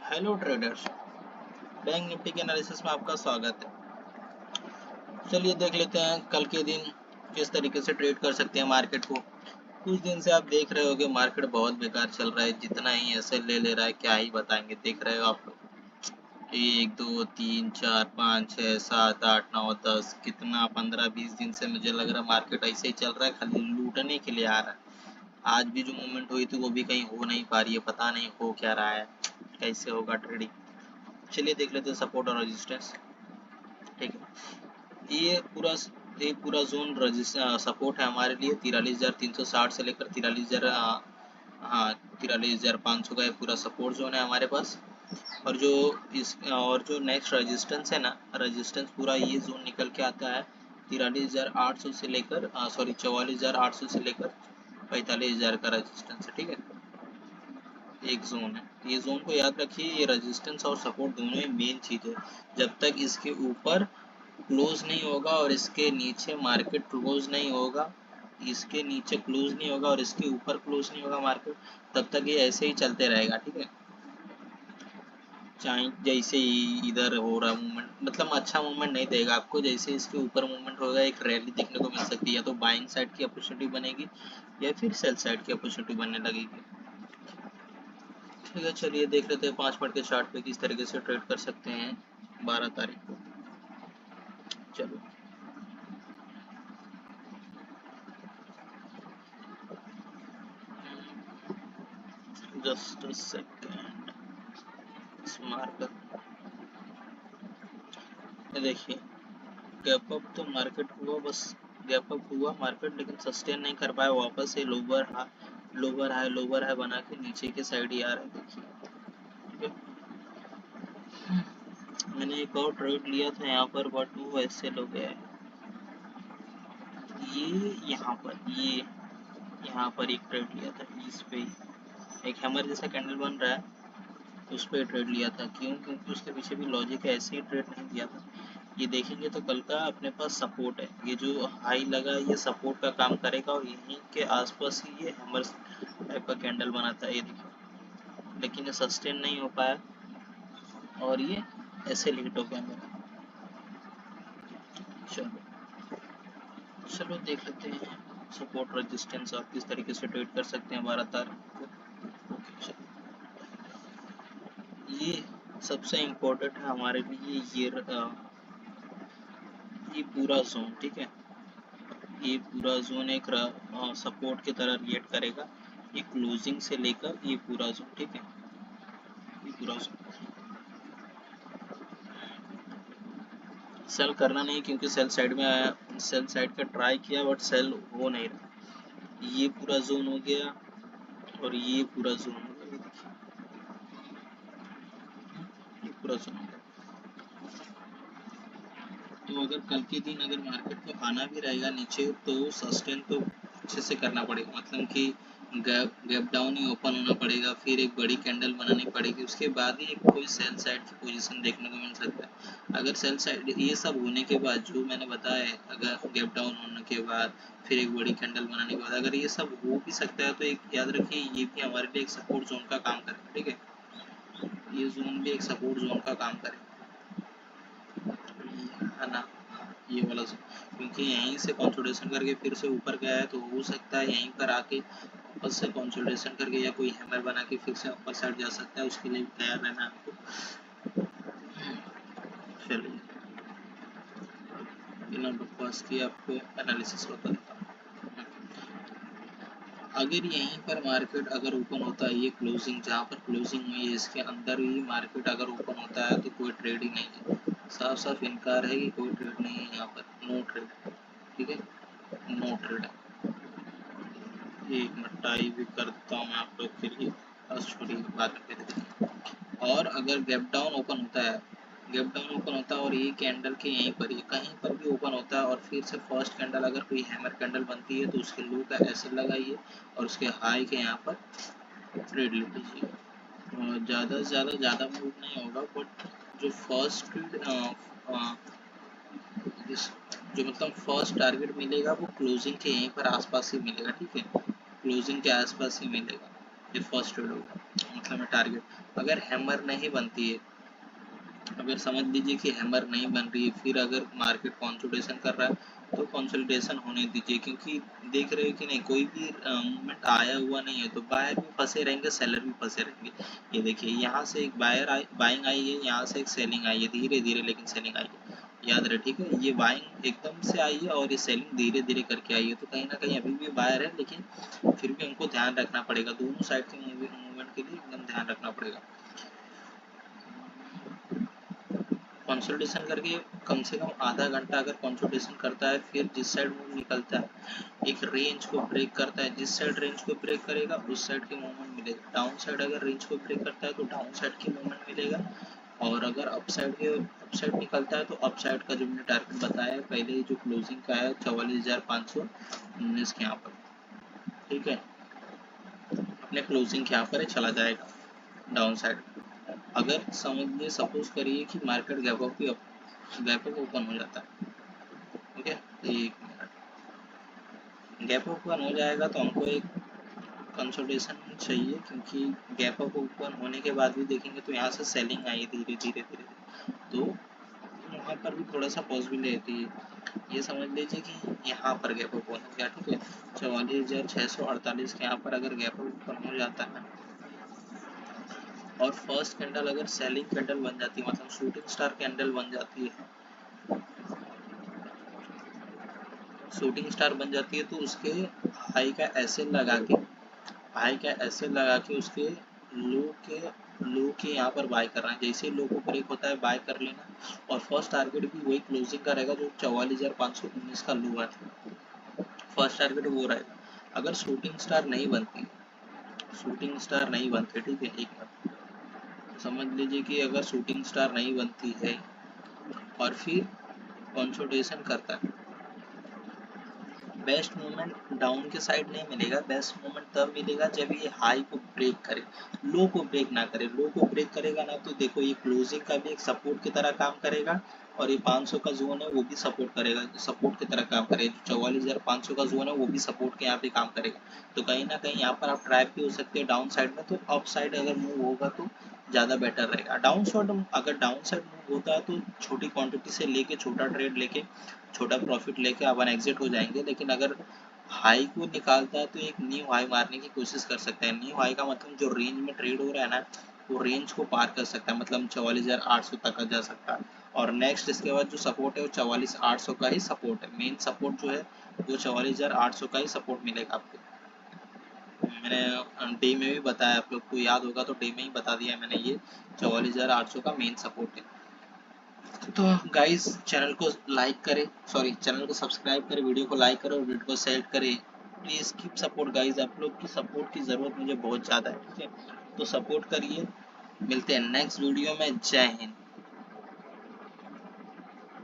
Hello traders. Bank Nifty के analysis में आपका स्वागत है। चलिए देख लेते हैं कल के दिन किस तरीके से ट्रेड कर सकते हैं मार्केट को। कुछ दिन से आप देख रहे हो कि मार्केट बहुत बेकार चल रहा है, जितना ही ऐसे ले रहा है क्या ही बताएंगे। देख रहे हो आप लोग 1 2 3 4 5 6 7 8 9 10 कितना 15 20 दिन से मुझे लग रहा है मार्केट ऐसे ही चल रहा है, खाली लूटने के लिए आ रहा है। आज भी जो मूवमेंट हुई थी वो भी कहीं हो नहीं पा रही है, पता नहीं हो क्या रहा है, कैसे होगा ट्रेडिंग। चलिए देख लेते हैं सपोर्ट और रेजिस्टेंस। ठीक है, ये पूरा जोन सपोर्ट है हमारे लिए 43,360 से लेकर 43,500 का ये पूरा सपोर्ट जोन है हमारे पास। और जो नेक्स्ट रेजिस्टेंस है ना, रेजिस्टेंस पूरा ये जोन निकल के आता है 43,800 से लेकर 44,800 से लेकर 45,000 का रेजिस्टेंस है। ठीक है, एक जोन है, ये जोन को याद रखिए। ये रेजिस्टेंस और सपोर्ट दोनों ही मेन चीज़ है। जब तक इसके ऊपर क्लोज नहीं होगा और इसके नीचे मार्केट क्लोज नहीं होगा, इसके नीचे क्लोज नहीं होगा और इसके ऊपर क्लोज नहीं होगा मार्केट, तब तक ये ऐसे ही चलते रहेगा। ठीक है, चाहे जैसे ही इधर हो रहा मूवमेंट, मतलब अच्छा मूवमेंट नहीं देगा आपको। जैसे इसके ऊपर मूवमेंट होगा एक रैली देखने को मिल सकती है, या तो बाइंग साइड की अपॉर्चुनिटी बनेगी या फिर सेल साइड की अपॉर्चुनिटी बनने लगेगी। ठीक है, चलिए देख लेते हैं 5 मिनट के चार्ट पे किस तरीके से ट्रेड कर सकते हैं 12 तारीख को। चलो जस्ट अ सेकेंड, मार्केट देखिए, गैप अप तो मार्केट हुआ, बस गैप अप हुआ मार्केट, लेकिन सस्टेन नहीं कर पाया, वापस से लोअर हाई बना के नीचे के साइड ही आ रहा है। देखिए, ठीक है, मैंने एक और ट्रेड लिया था यहाँ पर, बट वो ऐसे लो गया है। ये यहाँ पर एक ट्रेड लिया था, इस पे एक हैमर जैसा कैंडल बन रहा है, उस पर ट्रेड लिया था। क्यों? क्योंकि उसके पीछे भी लॉजिक है, ऐसे ही ट्रेड नहीं दिया था। ये देखेंगे तो कल का अपने पास सपोर्ट है, ये जो हाई लगा ये सपोर्ट का काम करेगा और यहीं के आसपास ही ये हैमर टाइप का कैंडल बना था, ये देखिए, लेकिन ये सस्टेन नहीं हो पाया और ये ऐसे लेट हो गया मेरा। चलो चलो देख लेते हैं सपोर्ट रेजिस्टेंस आप किस तरीके से ट्रेड कर सकते हैं 12 तारीख को। ओके, चलो ये सबसे इम्पोर्टेंट है हमारे लिए, ये पूरा जोन। ठीक है, ये पूरा जोन एक सपोर्ट की तरह रिएक्ट करेगा, ये क्लोजिंग से लेकर ये पूरा जोन। ठीक है, ये पूरा जोन सेल करना नहीं, क्योंकि सेल साइड में आया, सेल साइड का ट्राई किया बट सेल हो नहीं रहा। ये पूरा जोन हो गया और ये पूरा जोन हो गया, ये देखिए, ये पूरा जोन हो गया। तो अगर कल के दिन अगर मार्केट को आना भी रहेगा नीचे, तो सस्टेन तो अच्छे से करना पड़ेगा, मतलब कि गैप डाउन ही ओपन होना पड़ेगा, फिर एक बड़ी कैंडल बनानी पड़ेगी, उसके बाद ही कोई सेल साइड की पोजीशन देखने को मिल सकता है। अगर सेल साइड ये सब होने के बाद जो मैंने बताया है, अगर गैप डाउन होने के बाद फिर एक बड़ी कैंडल बनाने के बाद अगर ये सब हो भी सकता है, तो एक याद रखिए ये भी हमारे लिए एक सपोर्ट जोन का काम करेगा। ठीक है, ये जोन भी एक सपोर्ट जोन का काम करेगा, है ना, ये वाला जोन, क्योंकि यहीं से कंसोलिडेशन करके फिर से ऊपर गया है, तो हो सकता है यहीं पर आके वापस से कंसोलिडेशन करके या कोई हैमर बना के फिर से अपर साइड जा सकता है, उसके लिए भी तैयार रहना आपको। चलिए बिना बकवास किए आपको एनालिसिस बता देता हूँ। अगर यहीं पर मार्केट अगर ओपन होता है, ये क्लोजिंग जहाँ पर क्लोजिंग हुई है इसके अंदर ही मार्केट अगर ओपन होता है, तो कोई ट्रेड ही नहीं है, साफ साफ इनकार है कि कोई ट्रेड नहीं है यहाँ पर, नो ट्रेड। ठीक है, नो ट्रेड है। एक मिनट टाई भी करता हूँ मैं आप लोग के लिए, बस छोड़िए बाद में कर देंगे। और अगर गैप डाउन ओपन होता है, गैप डाउन ओपन होता है और ये कैंडल के यहीं पर ही कहीं पर भी ओपन होता है और फिर से फर्स्ट कैंडल अगर कोई हैमर कैंडल बनती है, तो उसके लो का ऐसे लगाइए और उसके हाई के यहाँ पर ट्रेड ले लीजिए। ज़्यादा से ज़्यादा मूव नहीं होगा, बट जो फर्स्ट ट्रेड जो मतलब फर्स्ट टारगेट मिलेगा वो क्लोजिंग के यहीं पर आसपास ही मिलेगा। ठीक है, क्लोजिंग के आसपास ही मिलेगा, ये फर्स्ट ट्रेड होगा, मतलब है टारगेट। अगर हैमर नहीं बनती है, अगर समझ लीजिए कि हैमर नहीं बन रही है, फिर अगर मार्केट कंसोलिडेशन कर रहा है तो कंसोलिडेशन होने दीजिए, क्योंकि देख रहे हो कि नहीं कोई भी मूवमेंट आया हुआ नहीं है तो बायर भी फंसे रहेंगे, सेलर भी फंसे रहेंगे। ये देखिए यहाँ से एक बाइंग आई है, यहाँ से एक सेलिंग आई है, धीरे धीरे लेकिन सेलिंग आई है, याद रहे ठीक है। ये बाइंग एकदम से आई है और ये सेलिंग धीरे धीरे करके आई है, तो कहीं ना कहीं अभी भी बायर है, लेकिन फिर भी हमको ध्यान रखना पड़ेगा, दोनों साइड के मूवमेंट के लिए एकदम ध्यान रखना पड़ेगा। कंसोलिडेशन करके कम से कम आधा घंटा अगर कंसोलिडेशन करता है, फिर जिस साइड मूव निकलता है, एक रेंज को ब्रेक करता है, जिस साइड रेंज को ब्रेक करेगा उस साइड की मूवमेंट मिलेगा। डाउन साइड अगर रेंज को ब्रेक करता है तो डाउन साइड की मूवमेंट मिलेगा, और अगर अप साइड निकलता है तो अप साइड का जो मैंने टारगेट बताया है पहले, जो क्लोजिंग का है 44,519 के यहाँ पर, ठीक है, अपने क्लोजिंग के यहाँ पर चला जाएगा डाउन साइड। अगर समझिए सपोज करिए कि मार्केट गैप अप ओपन हो जाता है, ठीक है, एक मिनट, गैप अप ओपन हो जाएगा तो हमको एक कंसोलिडेशन चाहिए, क्योंकि गैप अप ओपन होने के बाद भी देखेंगे तो यहाँ से सेलिंग आई धीरे धीरे धीरे, तो वहाँ पर भी थोड़ा सा पॉसिबिलिटी है। ये समझ लीजिए कि यहाँ पर गैप अप ओपन हो गया, ठीक है, 44,648 के यहाँ पर अगर गैप अप ओपन हो जाता है और फर्स्ट कैंडल अगर सेलिंग कैंडल बन जाती है, मतलब शूटिंग स्टार कैंडल बन जाती है, शूटिंग स्टार बन जाती है, तो उसके हाई का एसएल लगा के, उसके लो के यहाँ पर बाय करना है। जैसे लो को ब्रेक होता है बाय कर लेना, और फर्स्ट टारगेट भी वही क्लोजिंग का रहेगा जो 44,519 का लो है, फर्स्ट टारगेट वो रहेगा। अगर शूटिंग स्टार नहीं बनती, ठीक है, एक मिनट, समझ लीजिए कि अगर शूटिंग स्टार नहीं बनती है और फिर कंसोलिडेशन करता है, बेस्ट मोमेंट डाउन के साइड नहीं मिलेगा, बेस्ट मोमेंट तब मिलेगा जब ये हाई को ब्रेक करे, लो को ब्रेक ना करे। लो को ब्रेक करेगा ना तो देखो ये क्लोजिंग का भी एक सपोर्ट की तरह काम करेगा, और ये 500 का जोन है वो भी सपोर्ट करेगा, सपोर्ट की तरह काम करेगा, 44,500 का जोन है वो भी सपोर्ट के यहाँ पे काम करेगा। तो कहीं ना कहीं यहाँ पर आप ट्रैप भी हो सकते हैं डाउन साइड में, तो अप साइड अगर मूव होगा तो ज़्यादा बेटर रहेगा। अगर डाउन साइड मूव होता है तो छोटी क्वांटिटी से लेके, छोटा ट्रेड लेके, छोटा प्रॉफिट लेके अपन एग्जिट हो जाएंगे, लेकिन अगर हाई को निकालता है तो एक न्यू हाई मारने की कोशिश कर सकते हैं। न्यू हाई का मतलब जो रेंज में ट्रेड हो रहा है ना, वो रेंज को पार कर सकता है, मतलब 44,800 तक जा सकता है, और नेक्स्ट इसके बाद जो सपोर्ट है वो 44,800 का ही सपोर्ट है, मेन सपोर्ट जो है वो 44,800 का ही सपोर्ट मिलेगा आपको। मैंने डे में भी बताया, आप लोग को याद होगा तो डे में ही बता दिया मैंने, ये 44,800 का मेन सपोर्ट है। तो गाइस चैनल को सब्सक्राइब करें, वीडियो को लाइक करें और वीडियो को शेयर करें। प्लीज़ कीप सपोर्ट गाइस, आप लोग की सपोर्ट की ज़रूरत मुझे बहुत ज़्यादा है, ठीक है, तो सपोर्ट करिए। मिलते हैं नेक्स्ट वीडियो में। जय हिंद।